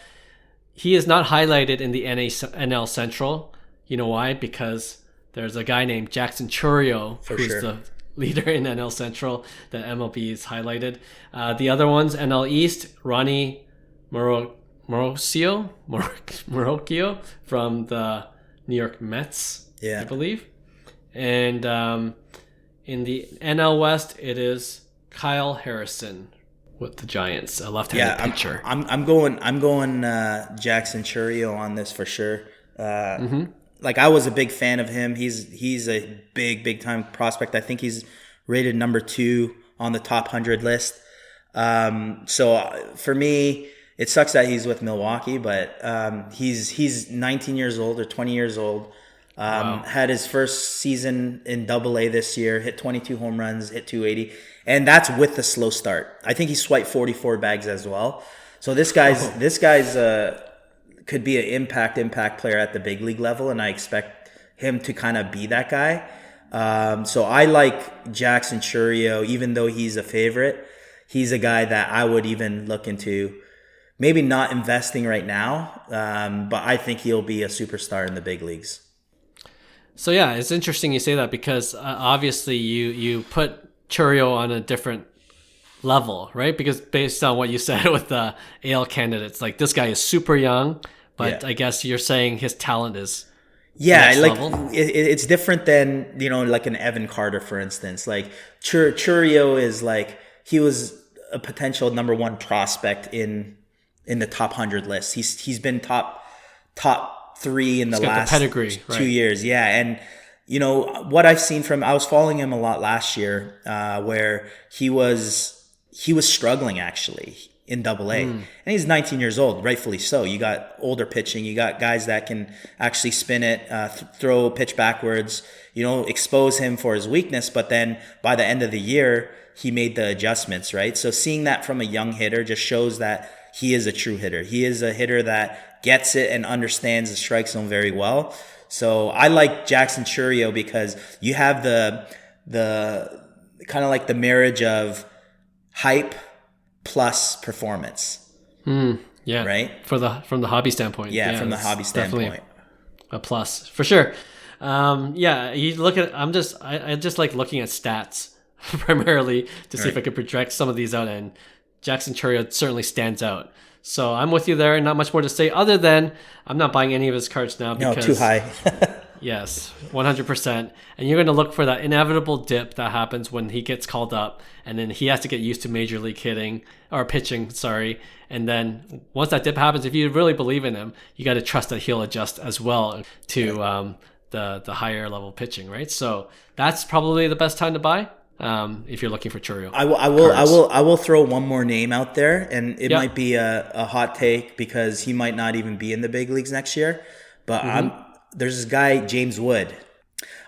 he is not highlighted in the NL Central. You know why? Because there's a guy named Jackson Chourio, who's the leader in NL Central that MLB is highlighted. The other ones, NL East, Ronnie Morocchio from the New York Mets, Yeah. I believe. And in the NL West, it is Kyle Harrison with the Giants, a left-handed pitcher. I'm going Jackson Chourio on this for sure. Like, I was a big fan of him. He's a big time prospect. I think he's rated number 2 on the top 100 list. So for me, it sucks that he's with Milwaukee, but he's 19 years old or 20 years old. Wow. Had his first season in Double-A this year, hit 22 home runs, hit 280, and that's with the slow start. I think he swiped 44 bags as well. So this guy's could be an impact player at the big league level, and I expect him to kind of be that guy. So I like Jackson Chourio, even though he's a favorite. He's a guy that I would even look into, maybe not investing right now, but I think he'll be a superstar in the big leagues. So yeah, it's interesting you say that because obviously you put Chourio on a different level, right? Because based on what you said with the AL candidates, like this guy is super young, but I guess you're saying his talent is next level. It's different than, like an Evan Carter, for instance. Like Chourio is like, he was a potential number 1 prospect in the top 100 list. He's been top 3 in the last pedigree, 2 years. Yeah. And what I've seen from, I was following him a lot last year, where he was struggling actually in Double-A. And he's 19 years old, rightfully so. You got older pitching, you got guys that can actually spin it, throw pitch backwards, expose him for his weakness. But then by the end of the year, he made the adjustments, right? So seeing that from a young hitter just shows that he is a true hitter. He is a hitter that gets it and understands the strike zone very well. So I like Jackson Chourio because you have the kind of like the marriage of hype plus performance. Yeah. Right? From the hobby standpoint. Yeah, from the hobby standpoint. A plus for sure. You look at, I just like looking at stats primarily to see if I could project some of these out, and Jackson Chourio certainly stands out. So I'm with you there. Not much more to say other than I'm not buying any of his cards now because too high. Yes, 100%. And you're going to look for that inevitable dip that happens when he gets called up, and then he has to get used to major league pitching. And then once that dip happens, if you really believe in him, you got to trust that he'll adjust as well to the higher level pitching, right? So that's probably the best time to buy. If you're looking for Chourio. I will throw one more name out there, and it might be a hot take because he might not even be in the big leagues next year. But there's this guy, James Wood.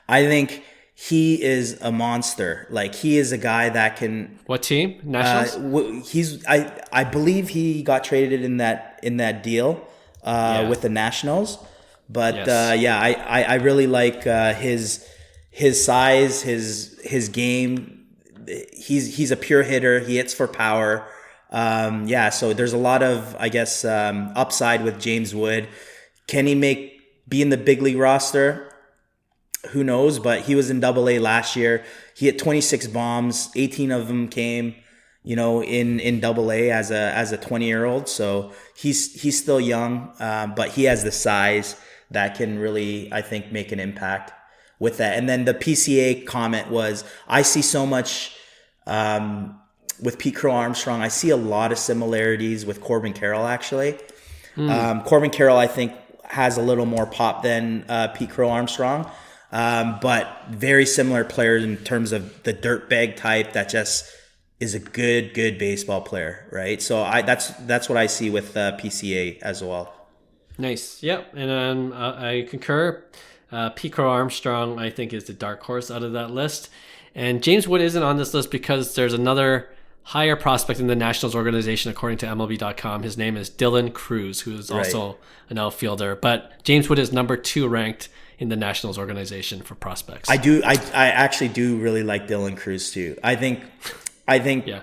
I think he is a monster. Like, he is a guy that can. What team? Nationals. I believe he got traded in that deal with the Nationals. But I really like his size, his game. He's a pure hitter. He hits for power. So there's a lot of, I guess, upside with James Wood. Can he be in the big league roster? Who knows? But he was in Double-A last year. He hit 26 bombs. 18 of them came, in Double-A as a 20-year-old. So he's still young, but he has the size that can really, I think, make an impact with that. And then the PCA comment was, I see so much with Pete Crow Armstrong. I see a lot of similarities with Corbin Carroll, actually. Corbin Carroll, I think, has a little more pop than Pete Crow Armstrong, but very similar players in terms of the dirtbag type that just is a good baseball player, right? So that's what I see with PCA as well. Nice. Yep. And I concur. Pete Crow Armstrong, I think, is the dark horse out of that list. And James Wood isn't on this list because there's another higher prospect in the Nationals organization, according to MLB.com. His name is Dylan Cruz, who is also an outfielder. But James Wood is number 2 ranked in the Nationals organization for prospects. I actually do really like Dylan Cruz too. I think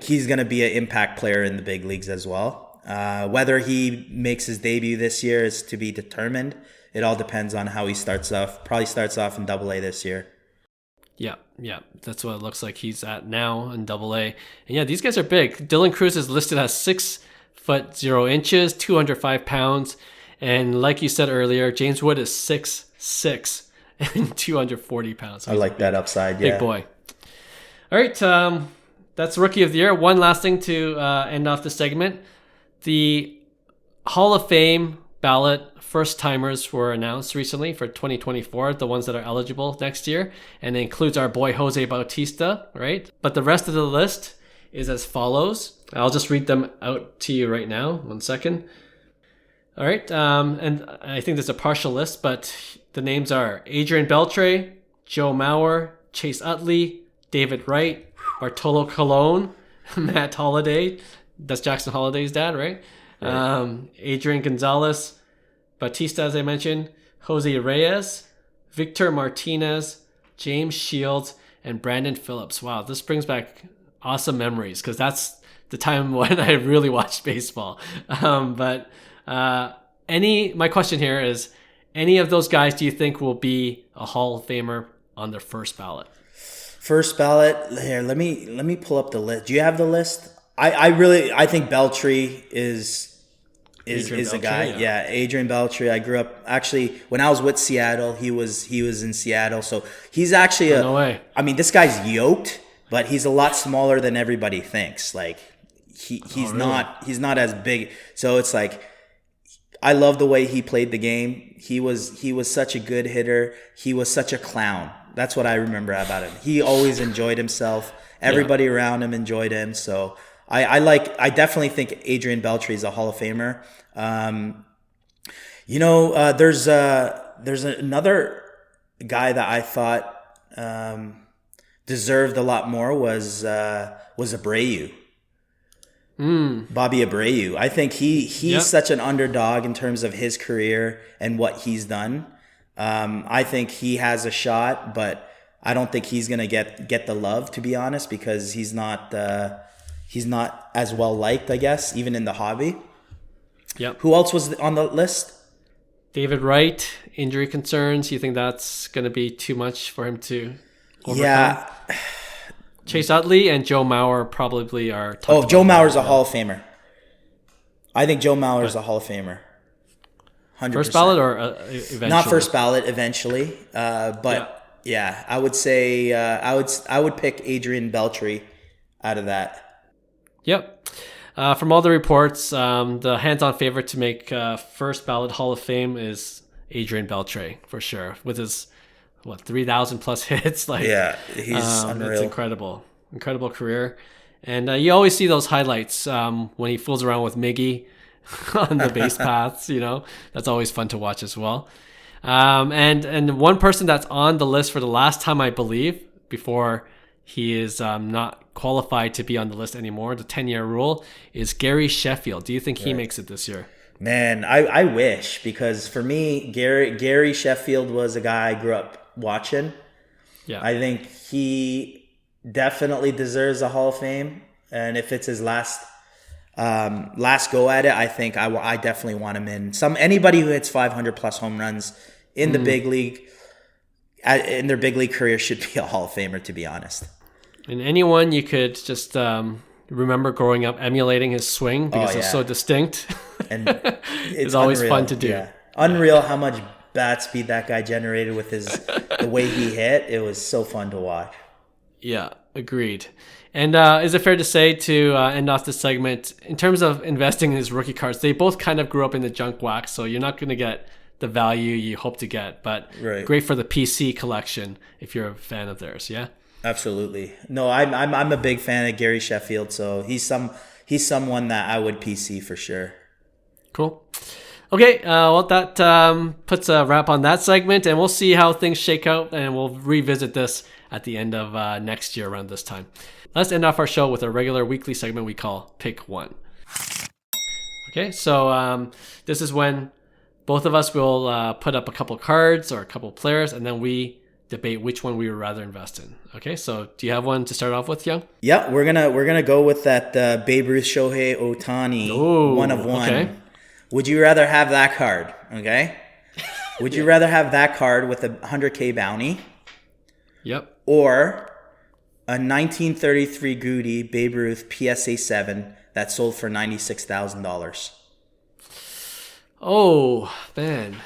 he's going to be an impact player in the big leagues as well. Whether he makes his debut this year is to be determined. It all depends on how he starts off. Probably starts off in Double-A this year. Yeah. That's what it looks like he's at now in Double-A. And yeah, these guys are big. Dylan Cruz is listed as 6'0", 205 pounds. And like you said earlier, James Wood is 6'6", 6 and 240 pounds. So I like that upside. Big boy. All right. That's Rookie of the Year. One last thing to end off the segment. The Hall of Fame ballot first timers were announced recently for 2024, the ones that are eligible next year, and it includes our boy Jose Bautista, right? But the rest of the list is as follows. I'll just read them out to you right now. 1 second. All right, and I think there's a partial list, but the names are Adrian Beltre, Joe Mauer, Chase Utley, David Wright, Bartolo Colon, Matt Holliday. That's Jackson Holliday's dad, right? Adrian Gonzalez, Bautista, as I mentioned, Jose Reyes, Victor Martinez, James Shields, and Brandon Phillips. Wow, this brings back awesome memories because that's the time when I really watched baseball. My question here is, any of those guys do you think will be a Hall of Famer on their first ballot? First ballot. Here, let me pull up the list. Do you have the list? I think Beltre is a guy. Yeah, Adrian Beltre. I grew up actually when I was with Seattle. He was in Seattle, so he's actually no way. I mean, this guy's yoked, but he's a lot smaller than everybody thinks. Like he's not as big. So it's like, I love the way he played the game. He was such a good hitter. He was such a clown. That's what I remember about him. He always enjoyed himself. Everybody around him enjoyed him. So I definitely think Adrian Beltre is a Hall of Famer. There's another guy that I thought deserved a lot more was Abreu. Bobby Abreu. I think he's such an underdog in terms of his career and what he's done. I think he has a shot, but I don't think he's gonna get the love, to be honest, because he's not as well liked, I guess, even in the hobby. Yep. Who else was on the list? David Wright, injury concerns. You think that's going to be too much for him to overcome? Yeah. Chase Utley and Joe Mauer probably are. Joe Mauer's a Hall of Famer. I think Joe Mauer's a Hall of Famer. 100%. First ballot or eventually? Not first ballot, eventually. But yeah, I would say I would pick Adrian Beltre out of that. Yep. From all the reports, the hands-on favorite to make first ballot Hall of Fame is Adrian Beltre for sure, with his 3,000 plus hits. He's unreal. It's incredible career, and you always see those highlights when he fools around with Miggy on the base paths. That's always fun to watch as well. And one person that's on the list for the last time, I believe, before he is not qualified to be on the list anymore, the 10-year rule, is Gary Sheffield. Do you think he makes it this year? Man, I wish, because for me, Gary Sheffield was a guy I grew up watching. Yeah, I think he definitely deserves a Hall of Fame, and if it's his last go at it, I think I definitely want him in. Anybody who hits 500 plus home runs in the big league, in their big league career, should be a Hall of Famer, to be honest. And anyone you could just remember growing up emulating his swing because it's so distinct. And it's always fun to do. Yeah. Unreal how much bat speed that guy generated with the way he hit. It was so fun to watch. Yeah, agreed. And is it fair to say, to end off this segment, in terms of investing in his rookie cards, they both kind of grew up in the junk wax, so you're not going to get the value you hope to get, but great for the PC collection if you're a fan of theirs, yeah? Absolutely. No, I'm a big fan of Gary Sheffield, so he's someone that I would PC for sure. Cool. Okay, that puts a wrap on that segment, and we'll see how things shake out, and we'll revisit this at the end of next year around this time. Let's end off our show with a regular weekly segment we call Pick One. Okay, so this is when both of us will put up a couple cards or a couple players, and then we debate which one we would rather invest in. Okay, so do you have one to start off with, Hyung? Yeah, we're gonna go with that Babe Ruth Shohei Ohtani 1 of 1. Okay. Would you rather have that card? Okay. Would you rather have that card with a 100K bounty? Yep. Or a 1933 Goody Babe Ruth PSA 7 that sold for $96,000? Oh man.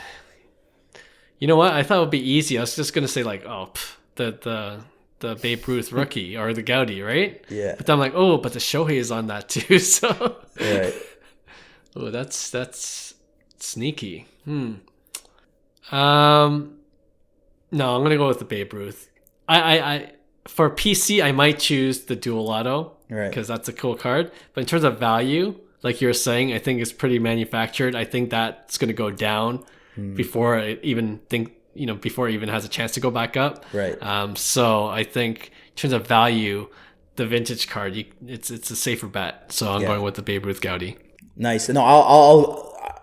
You know what? I thought it would be easy. I was just gonna say like, the Babe Ruth rookie or the Gaudi, right? Yeah. But then I'm like, but the Shohei is on that too. So, Right. oh, that's sneaky. No, I'm gonna go with the Babe Ruth. I for PC, I might choose the Dual Auto, Right. because that's a cool card. But in terms of value, like you were saying, I think it's pretty manufactured. I think that's gonna go down before it even has a chance to go back up. Right. So I think in terms of value, the vintage card, it's a safer bet. So I'm going with the Babe Ruth Gaudi. Nice. No,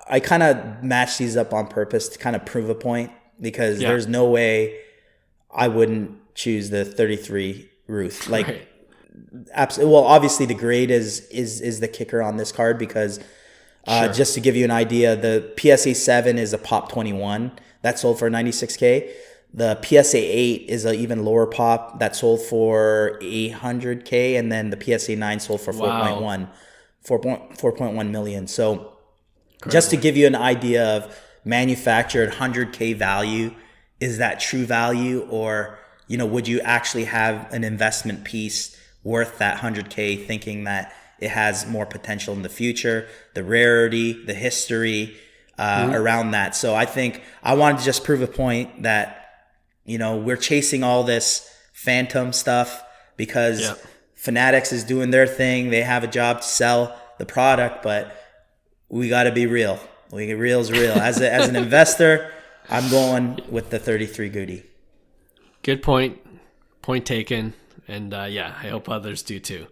I kind of match these up on purpose to kind of prove a point, because there's no way I wouldn't choose the 33 Ruth. Like, Right. absolutely. Well, obviously the grade is the kicker on this card, because just to give you an idea, the PSA 7 is a pop 21 that sold for $96K. The PSA 8 is an even lower pop that sold for $800K, and then the PSA 9 sold for 4.1 million. So Incredible. Just to give you an idea of manufactured 100K value, is that true value, or would you actually have an investment piece worth that 100K, thinking that it has more potential in the future, the rarity, the history around that. So I think I wanted to just prove a point that, we're chasing all this phantom stuff because Fanatics is doing their thing. They have a job to sell the product, but we got to be real. Real's real. As an investor, I'm going with the 33 Goody. Good point. Point taken. And I hope others do too.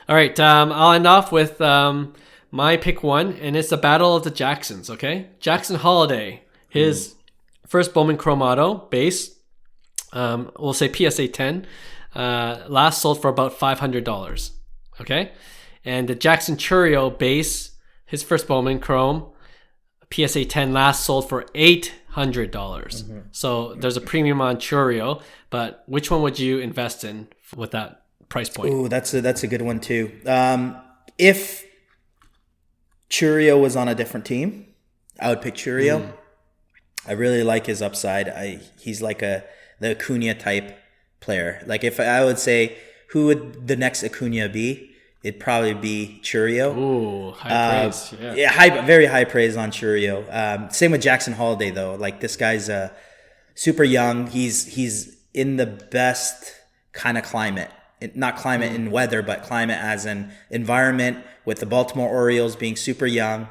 All right, I'll end off with my pick one, and it's the Battle of the Jacksons, okay? Jackson Holiday, his first Bowman Chrome Auto base, we'll say PSA 10, last sold for about $500, okay? And the Jackson Churio base, his first Bowman Chrome, PSA 10 last sold for $800. So there's a premium on Churio, but which one would you invest in with that price point? Ooh, that's a good one too. If Churio was on a different team, I would pick Churio. I really like his upside. He's like the Acuna type player. Like, if I would say who would the next Acuna be, it'd probably be Churio. Ooh, high praise. Very high praise on Churio. Same with Jackson Holiday though. Like, this guy's super young. He's in the best kind of climate. Not climate in weather, but climate as an environment, with the Baltimore Orioles being super young.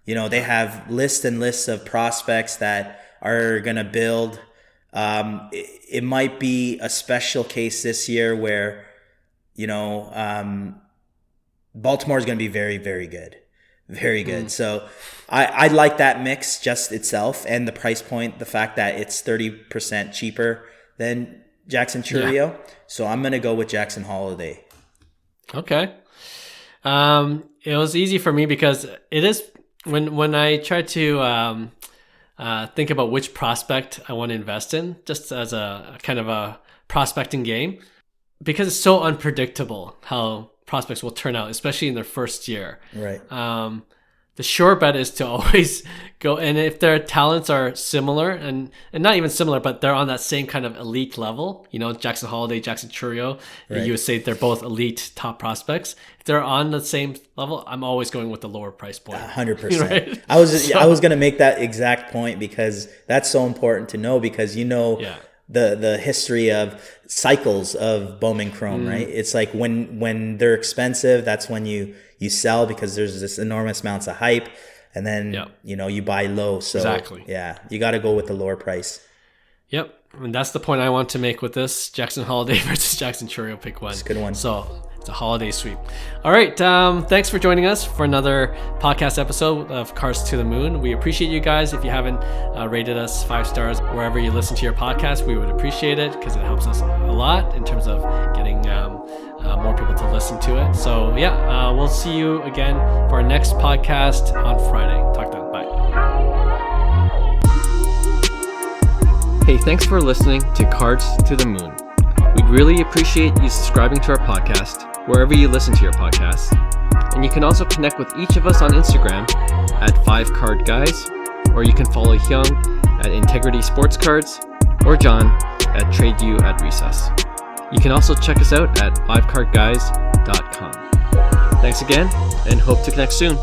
They have lists and lists of prospects that are going to build. It might be a special case this year where, Baltimore is going to be very, very good. Very good. So I like that mix just itself, and the price point, the fact that it's 30% cheaper than Jackson Churio. Yeah. So I'm going to go with Jackson Holiday. Okay. It was easy for me because it is when I try to think about which prospect I want to invest in, just as a kind of a prospecting game, because it's so unpredictable how prospects will turn out, especially in their first year. Right. The sure bet is to always go, and if their talents are similar and not even similar, but they're on that same kind of elite level, Jackson Holiday, Jackson Churio, right. You would say they're both elite top prospects. If they're on the same level, I'm always going with the lower price point. 100%. Right? I was going to make that exact point, because that's so important to know, because the history of cycles of Bowman Chrome, right? It's like when they're expensive, that's when you sell, because there's this enormous amounts of hype, and then you buy low. So exactly. You got to go with the lower price. Yep, and that's the point I want to make with this Jackson Holiday versus Jackson Churio pick one. It's a good one. So it's a holiday sweep. All right, thanks for joining us for another podcast episode of Cards to the Moon. We appreciate you guys. If you haven't rated us 5 stars wherever you listen to your podcast, we would appreciate it, because it helps us a lot in terms of getting more people to listen to it. So we'll see you again for our next podcast on Friday. Talk then. Bye. Hey, thanks for listening to Cards to the Moon. We'd really appreciate you subscribing to our podcast wherever you listen to your podcasts. And you can also connect with each of us on Instagram at 5cardguys, or you can follow Hyung at Integrity Sports Cards or John at TradeU at Recess. You can also check us out at 5cardguys.com. Thanks again, and hope to connect soon.